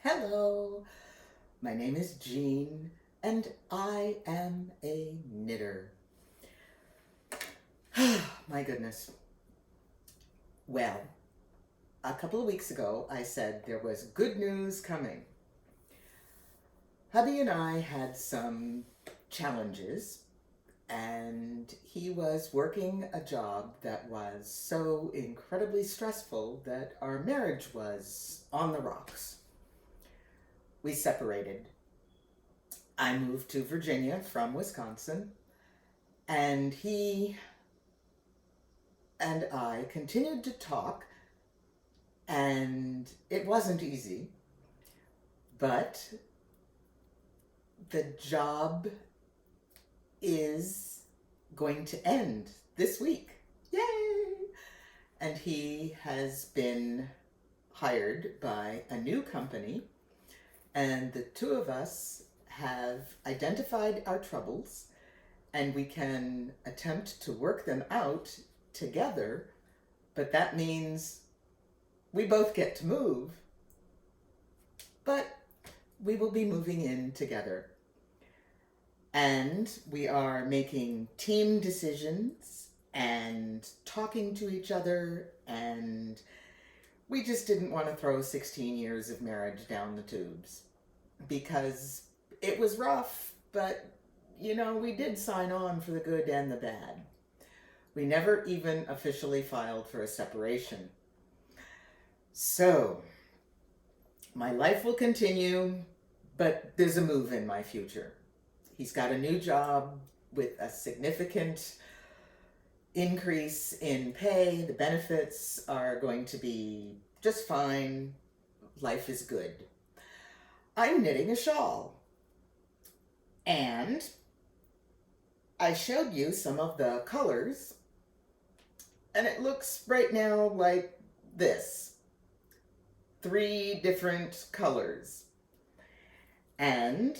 Hello, my name is Jean and I am a knitter. My goodness. Well, a couple of weeks ago I said there was good news coming. Hubby and I had some challenges and he was working a job that was so incredibly stressful that our marriage was on the rocks. We separated. I moved to Virginia from Wisconsin, and he and I continued to talk, and it wasn't easy, but the job is going to end this week. Yay! And he has been hired by a new company, and the two of us have identified our troubles and we can attempt to work them out together, but that means we both get to move, but we will be moving in together. And we are making team decisions and talking to each other, and we just didn't want to throw 16 years of marriage down the tubes because it was rough, but we did sign on for the good and the bad. We never even officially filed for a separation. So, my life will continue, but there's a move in my future. He's got a new job with a significant increase in pay. The benefits are going to be just fine. Life is good. I'm knitting a shawl. And I showed you some of the colors, and it looks right now like this. 3 different colors. And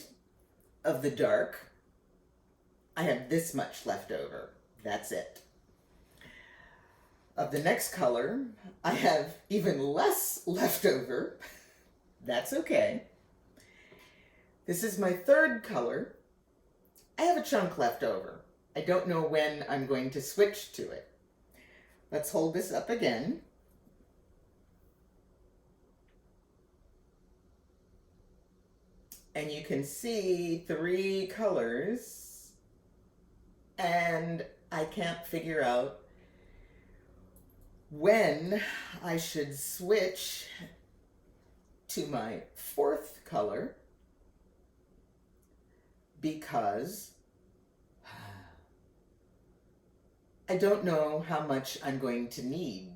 of the dark, I have this much left over. That's it. Of the next color, I have even less left over. That's okay. This is my 3rd color. I have a chunk left over. I don't know when I'm going to switch to it. Let's hold this up again. And you can see 3 colors, and I can't figure out when I should switch to my 4th color, because I don't know how much I'm going to need,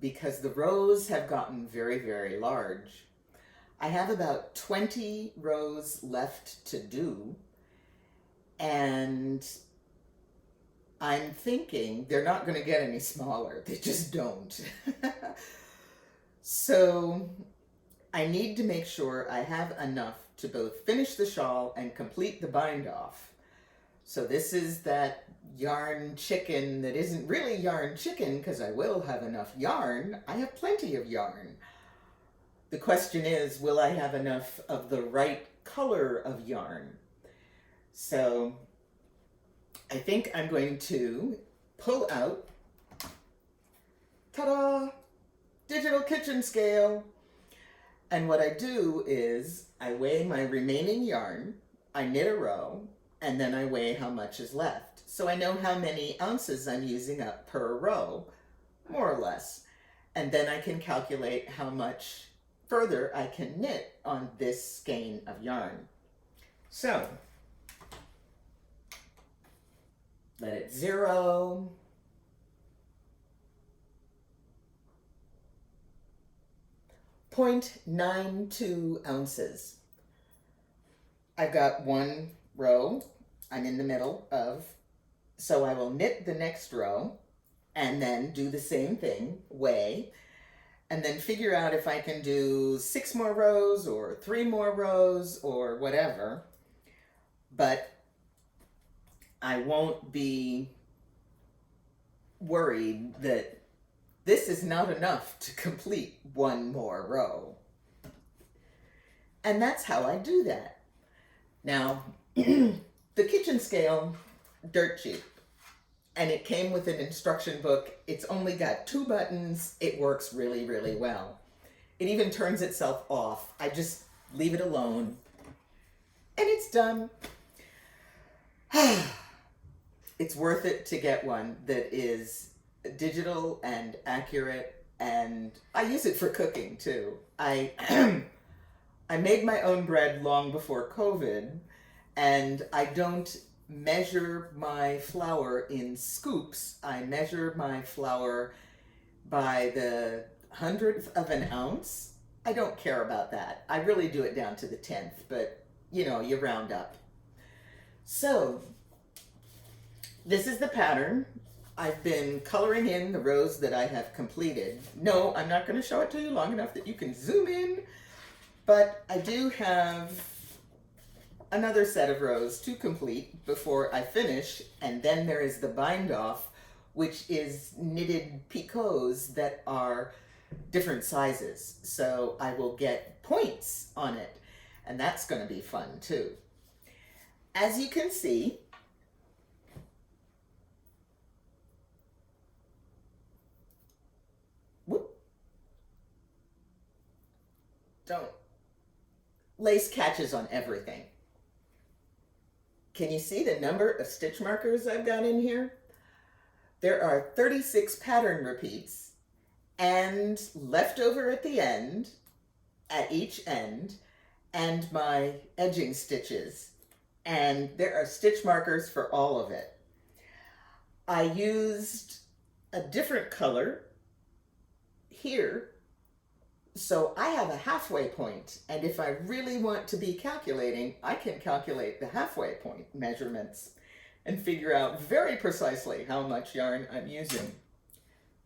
because the rows have gotten very, very large. I have about 20 rows left to do, and I'm thinking they're not going to get any smaller. They just don't. So I need to make sure I have enough to both finish the shawl and complete the bind off. So this is that yarn chicken that isn't really yarn chicken, because I will have enough yarn. I have plenty of yarn. The question is, will I have enough of the right color of yarn? So I think I'm going to pull out, ta-da, digital kitchen scale. And what I do is I weigh my remaining yarn, I knit a row, and then I weigh how much is left. So I know how many ounces I'm using up per row, more or less. And then I can calculate how much further I can knit on this skein of yarn. So, let it zero. .92 ounces. I've got 1 row I'm in the middle of, so I will knit the next row and then do the same thing, weigh, and then figure out if I can do 6 more rows or 3 more rows or whatever. But I won't be worried that this is not enough to complete 1 more row. And that's how I do that. Now, the kitchen scale, dirt cheap. And it came with an instruction book. It's only got 2 buttons. It works really, really well. It even turns itself off. I just leave it alone. And it's done. It's worth it to get one that is digital and accurate, and I use it for cooking too. I I made my own bread long before COVID, and I don't measure my flour in scoops. I measure my flour by the 100th of an ounce. I don't care about that. I really do it down to the 10th, but you know, you round up. So, this is the pattern. I've been coloring in the rows that I have completed. No, I'm not going to show it to you long enough that you can zoom in, but I do have another set of rows to complete before I finish, and then there is the bind off, which is knitted picots that are different sizes. So I will get points on it, and that's going to be fun too. As you can see, don't, lace catches on everything. Can you see the number of stitch markers I've got in here? There are 36 pattern repeats and leftover at the end, at each end, and my edging stitches. And there are stitch markers for all of it. I used a different color here, so I have a halfway point, and if I really want to be calculating, I can calculate the halfway point measurements and figure out very precisely how much yarn I'm using.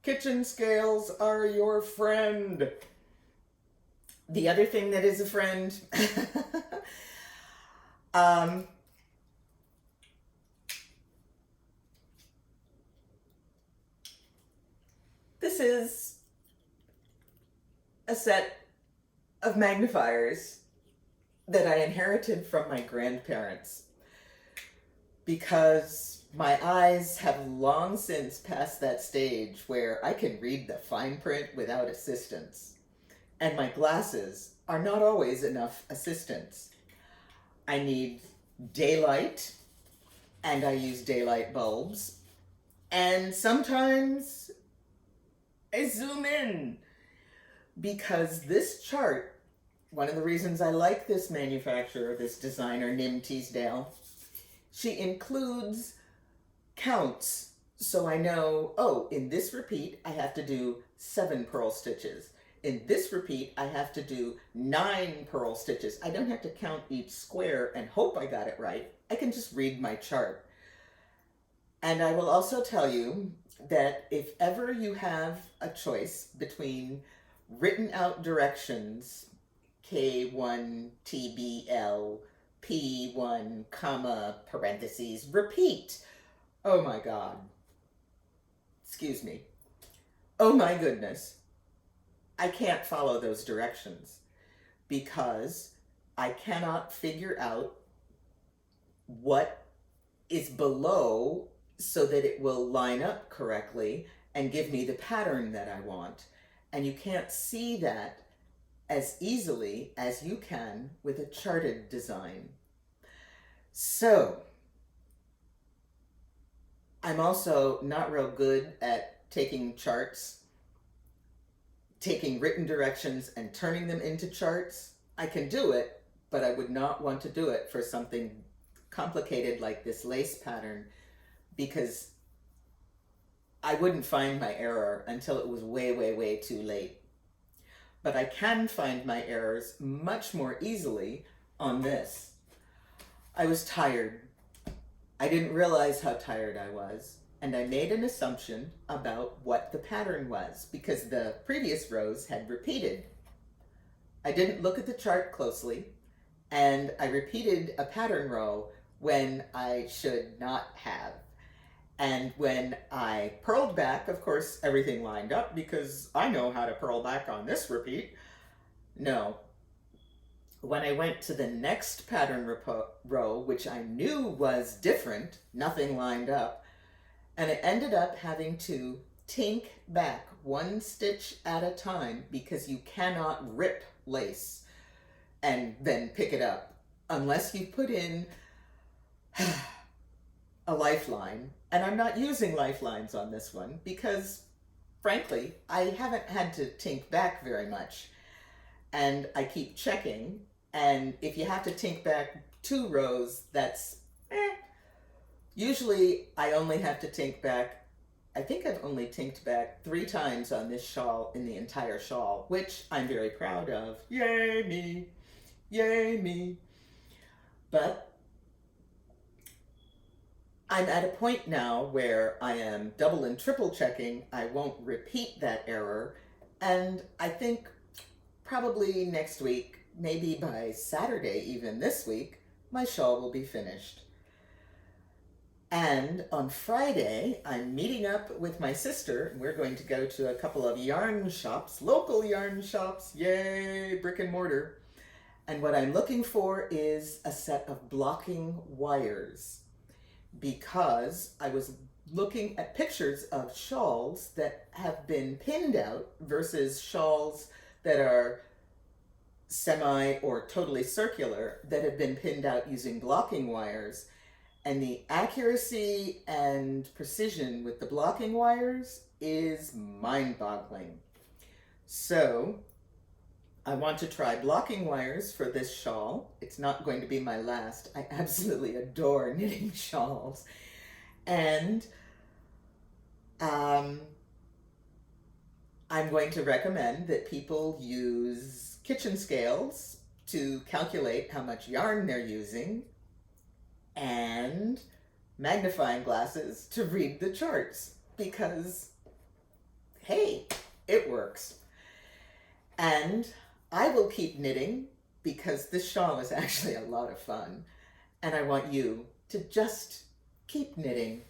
Kitchen scales are your friend. The other thing that is a friend, this is a set of magnifiers that I inherited from my grandparents because my eyes have long since passed that stage where I can read the fine print without assistance, and my glasses are not always enough assistance. I need daylight, and I use daylight bulbs, and sometimes I zoom in. Because this chart, one of the reasons I like this manufacturer, this designer, Nim Teasdale, she includes counts. So I know, oh, in this repeat, I have to do 7 purl stitches. In this repeat, I have to do 9 purl stitches. I don't have to count each square and hope I got it right. I can just read my chart. And I will also tell you that if ever you have a choice between written out directions, K1 TBL, P1, comma, parentheses, repeat. Oh my God. Excuse me. Oh my goodness. I can't follow those directions because I cannot figure out what is below so that it will line up correctly and give me the pattern that I want. And you can't see that as easily as you can with a charted design. So, I'm also not real good at taking charts, taking written directions and turning them into charts. I can do it, but I would not want to do it for something complicated like this lace pattern because I wouldn't find my error until it was way, way, way too late. But I can find my errors much more easily on this. I was tired. I didn't realize how tired I was, and I made an assumption about what the pattern was because the previous rows had repeated. I didn't look at the chart closely, and I repeated a pattern row when I should not have. And when I purled back, of course, everything lined up because I know how to purl back on this repeat. No, When I went to the next pattern row, which I knew was different, nothing lined up, and it ended up having to tink back one stitch at a time because you cannot rip lace and then pick it up unless you put in a lifeline. And I'm not using lifelines on this one because, frankly, I haven't had to tink back very much. And I keep checking. And if you have to tink back 2 rows, that's Usually I only have to tink back, I think I've only tinked back 3 times on this shawl in the entire shawl, which I'm very proud of. Yay me! Yay me! But I'm at a point now where I am double and triple checking. I won't repeat that error. And I think probably next week, maybe by Saturday even this week, my shawl will be finished. And on Friday, I'm meeting up with my sister, and we're going to go to a couple of yarn shops, local yarn shops, yay, brick and mortar. And what I'm looking for is a set of blocking wires, because I was looking at pictures of shawls that have been pinned out versus shawls that are semi or totally circular that have been pinned out using blocking wires. And the accuracy and precision with the blocking wires is mind-boggling. So I want to try blocking wires for this shawl. It's not going to be my last. I absolutely adore knitting shawls. And I'm going to recommend that people use kitchen scales to calculate how much yarn they're using, and magnifying glasses to read the charts, because, hey, it works. And I will keep knitting because this shawl is actually a lot of fun, and I want you to just keep knitting.